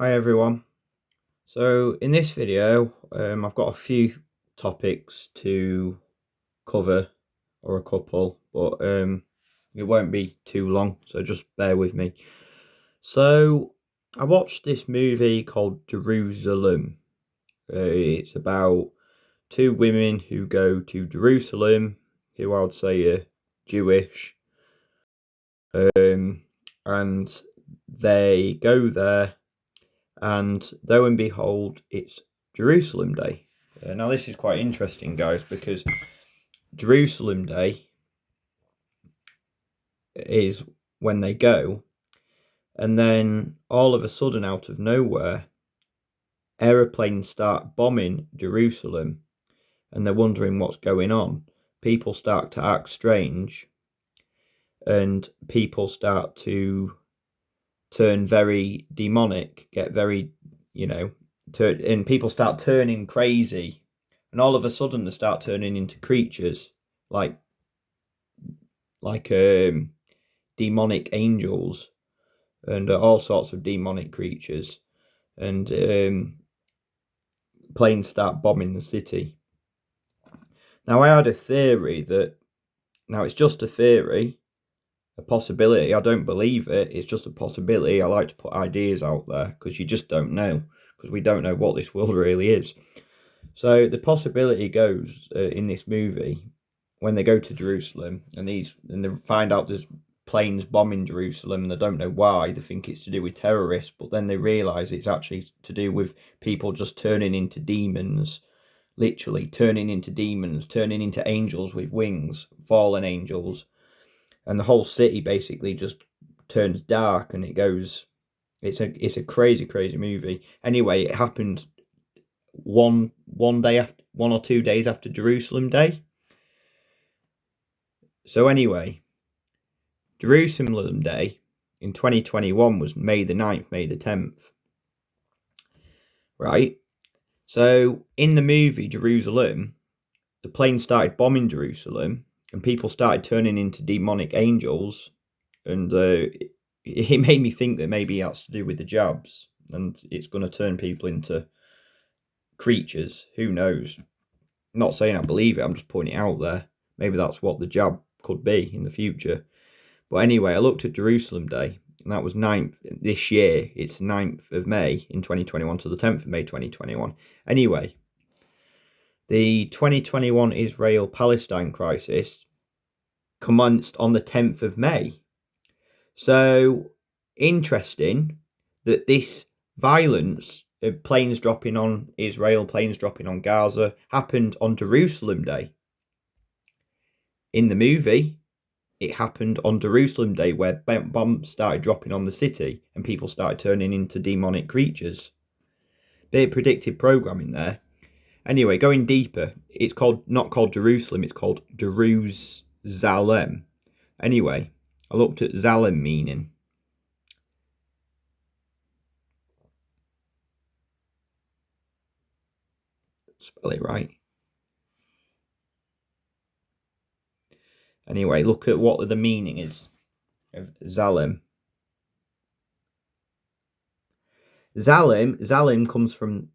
Hi everyone. So in this video, I've got a few topics to cover, or a couple, but it won't be too long, so just bear with me. So I watched this movie called Jerusalem. It's about two women who go to Jerusalem, who I would say are Jewish, and they go there. And lo and behold, it's Jerusalem Day. Now, this is quite interesting, guys, because Jerusalem Day is when they go, and then all of a sudden, out of nowhere, aeroplanes start bombing Jerusalem, and they're wondering what's going on. People start to act strange, and people start to turn very demonic, get very, and people start turning crazy, and all of a sudden they start turning into creatures like demonic angels and all sorts of demonic creatures, and planes start bombing the city. Now, I had a theory that, now it's just a theory, a possibility. I don't believe it. It's just a possibility. I like to put ideas out there because you just don't know, because we don't know what this world really is. So the possibility goes in this movie, when they go to Jerusalem and they find out there's planes bombing Jerusalem, and they don't know why. They think it's to do with terrorists, but then they realise it's actually to do with people just turning into demons, literally turning into demons, turning into angels with wings, fallen angels, and the whole city basically just turns dark, and it goes. It's a crazy movie. Anyway, it happened one day after, 1 or 2 days after Jerusalem Day. So anyway, Jerusalem Day in 2021 was May the 9th, May the 10th. Right? So in the movie Jerusalem, the plane started bombing Jerusalem, and people started turning into demonic angels, and it made me think that maybe that's to do with the jabs, and it's going to turn people into creatures. Who knows? I'm not saying I believe it, I'm just pointing it out there. Maybe that's what the jab could be in the future. But anyway, I looked at Jerusalem Day, and that was 9th this year. It's 9th of May in 2021 to the 10th of May 2021. Anyway, the 2021 Israel-Palestine crisis commenced on the 10th of May. So, interesting that this violence, planes dropping on Israel, planes dropping on Gaza, happened on Jerusalem Day. In the movie, it happened on Jerusalem Day, where bombs started dropping on the city and people started turning into demonic creatures. Bit of predictive programming there. Anyway, going deeper, it's not called Jerusalem, it's called Jerusalem. Anyway, I looked at Zalem meaning. Spell it right. Anyway, look at what the meaning is of Zalem. Zalim comes from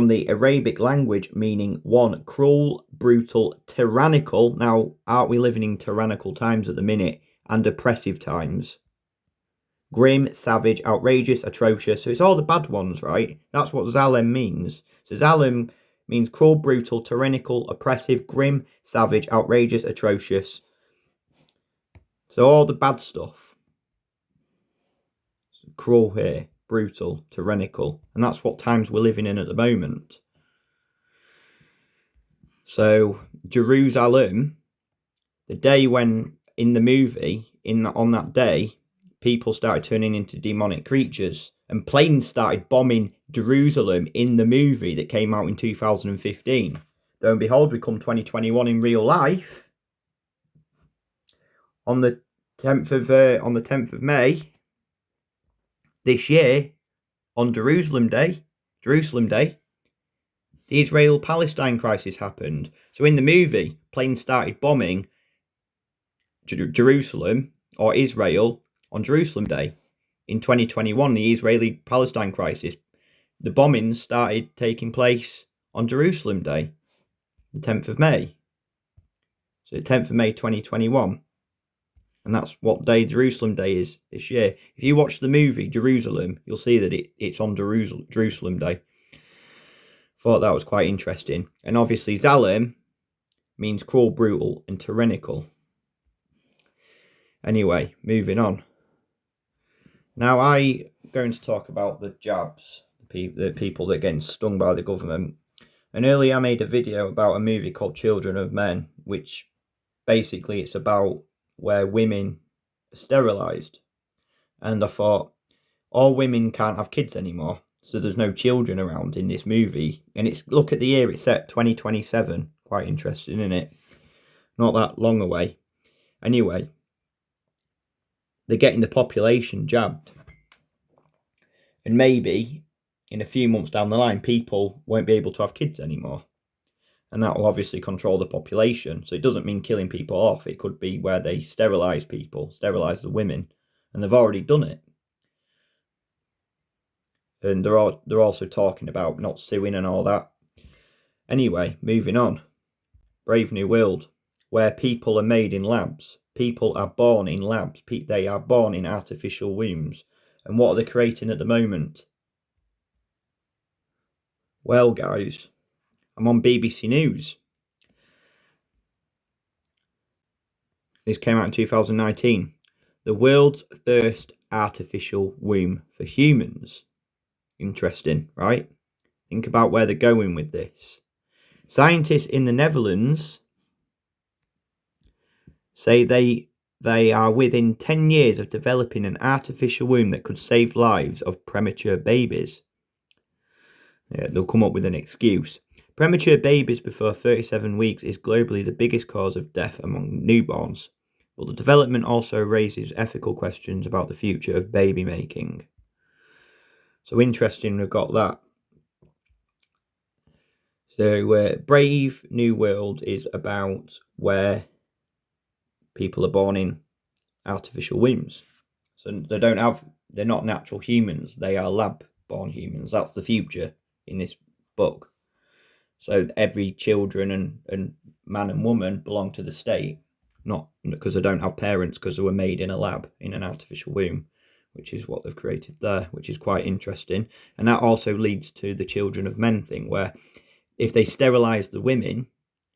the Arabic language, meaning one, cruel, brutal, tyrannical. Now, aren't we living in tyrannical times at the minute? And oppressive times. Grim, savage, outrageous, atrocious. So it's all the bad ones, right? That's what Zalem means. So Zalem means cruel, brutal, tyrannical, oppressive, grim, savage, outrageous, atrocious. So all the bad stuff. Cruel here, brutal, tyrannical. And that's what times we're living in at the moment. So Jerusalem, the day when, in the movie, on that day, people started turning into demonic creatures, and planes started bombing Jerusalem in the movie that came out in 2015. Lo and behold, we come 2021 in real life. On the 10th of May this year, on Jerusalem Day, the Israel-Palestine crisis happened. So in the movie, planes started bombing Jerusalem or Israel on Jerusalem Day. in 2021, the Israeli-Palestine crisis, the bombings started taking place on Jerusalem Day, the 10th of May. So 10th of May 2021. And that's what day Jerusalem Day is this year. If you watch the movie Jerusalem, you'll see that it's on Jerusalem Day. Thought that was quite interesting. And obviously Zalem means cruel, brutal, and tyrannical. Anyway, moving on. Now I'm going to talk about the jabs, the people that are getting stung by the government. And earlier I made a video about a movie called Children of Men, which basically it's about where women are sterilised. And I thought, all women can't have kids anymore, so there's no children around in this movie. And it's, look at the year it's set, 2027. Quite interesting, isn't it? Not that long away. Anyway, they're getting the population jabbed. And maybe in a few months down the line, people won't be able to have kids anymore. And that will obviously control the population. So it doesn't mean killing people off. It could be where they sterilise people, sterilise the women. And they've already done it. And they're also talking about not suing and all that. Anyway, moving on. Brave New World, where people are made in labs. People are born in labs. They are born in artificial wombs. And what are they creating at the moment? Well, guys, I'm on BBC News. This came out in 2019. The world's first artificial womb for humans. Interesting, right? Think about where they're going with this. Scientists in the Netherlands say they are within 10 years of developing an artificial womb that could save lives of premature babies. Yeah, they'll come up with an excuse. Premature babies before 37 weeks is globally the biggest cause of death among newborns, but the development also raises ethical questions about the future of baby making. So interesting, we've got that. So Brave New World is about where people are born in artificial wombs. So they're not natural humans, they are lab-born humans. That's the future in this book. So every children and man and woman belong to the state, not because they don't have parents, because they were made in a lab, in an artificial womb, which is what they've created there, which is quite interesting. And that also leads to the Children of Men thing, where if they sterilise the women,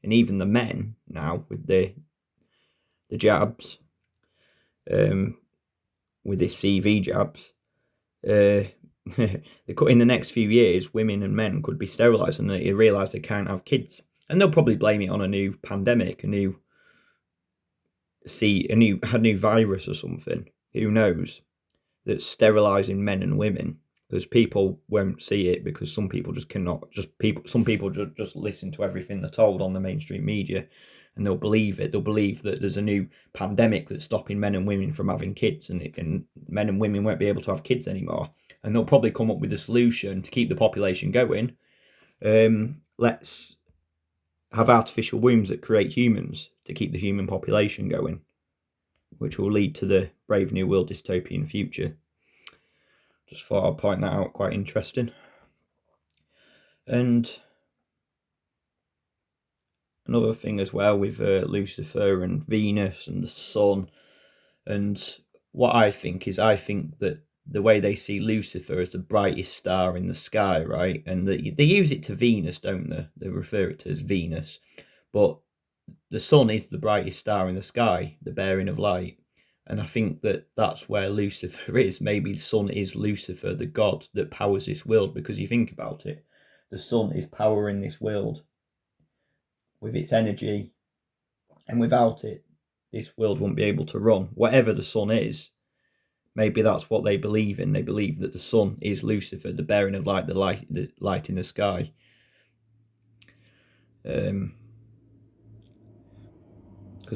and even the men now with the jabs, with this CV jabs, in the next few years, women and men could be sterilised and they realise they can't have kids. And they'll probably blame it on a new pandemic, a new virus or something. Who knows? That's sterilising men and women. Because people won't see it, because some people just cannot. Some people just listen to everything they're told on the mainstream media, and they'll believe it. They'll believe that there's a new pandemic that's stopping men and women from having kids, and men and women won't be able to have kids anymore. And they'll probably come up with a solution to keep the population going. Let's have artificial wombs that create humans to keep the human population going, which will lead to the Brave New World dystopian future. Just thought I'd point that out, quite interesting. And another thing as well with Lucifer and Venus and the sun, and what I think that the way they see Lucifer as the brightest star in the sky, right? And they use it to Venus, don't they? They refer it to as Venus. But the sun is the brightest star in the sky, the bearing of light. And I think that that's where Lucifer is. Maybe the sun is Lucifer, the god that powers this world. Because you think about it, the sun is powering this world with its energy. And without it, this world won't be able to run. Whatever the sun is, maybe that's what they believe in. They believe that the sun is Lucifer, the bearing of light, the light in the sky. Because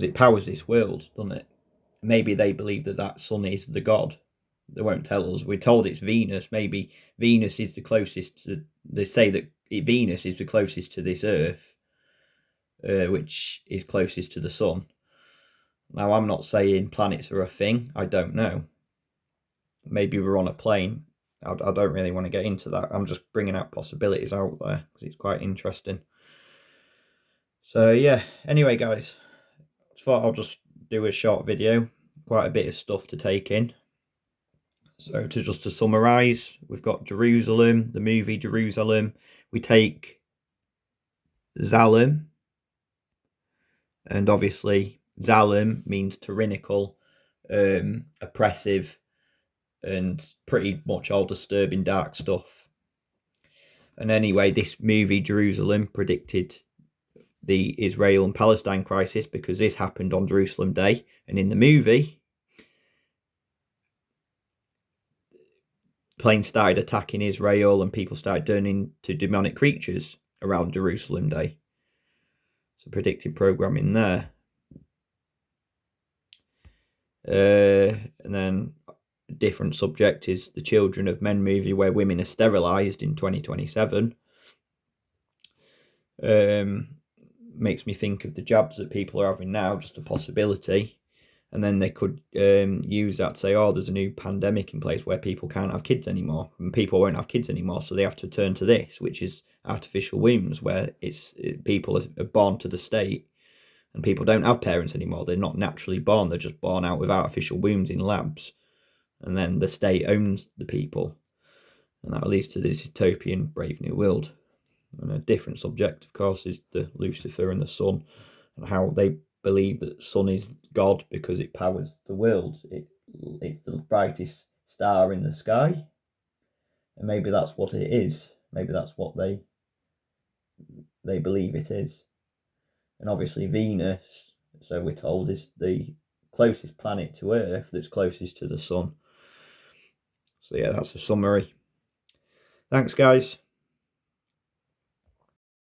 it powers this world, doesn't it? Maybe they believe that sun is the god. They won't tell us. We're told it's Venus. Maybe Venus is the closest to. They say that Venus is the closest to this Earth, which is closest to the sun. Now, I'm not saying planets are a thing. I don't know. maybe we're on a plane. I don't really want to get into that. I'm just bringing out possibilities out there because it's quite interesting. So yeah, anyway guys, I thought I'll just do a short video, quite a bit of stuff to take in. So to summarise, we've got Jerusalem, the movie Jerusalem. We take Zalem, and obviously Zalem means tyrannical, oppressive, and pretty much all disturbing dark stuff. And anyway, this movie Jerusalem predicted the Israel and Palestine crisis because this happened on Jerusalem Day, and in the movie planes started attacking Israel and people started turning to demonic creatures around Jerusalem Day. So predicted programming there. And then a different subject is the Children of Men movie where women are sterilised in 2027. Makes me think of the jabs that people are having now, just a possibility. And then they could use that to say, oh, there's a new pandemic in place where people can't have kids anymore, and people won't have kids anymore, so they have to turn to this, which is artificial wombs, where people are born to the state, and people don't have parents anymore. They're not naturally born; they're just born out with artificial wombs in labs, and then the state owns the people, and that leads to this utopian Brave New World. And a different subject, of course, is the Lucifer and the sun, and how they believe that the sun is God because it powers the world. It's the brightest star in the sky, and maybe that's what it is. Maybe that's what they believe it is. And obviously Venus, so we're told, is the closest planet to Earth that's closest to the sun. So yeah, that's a summary. Thanks guys.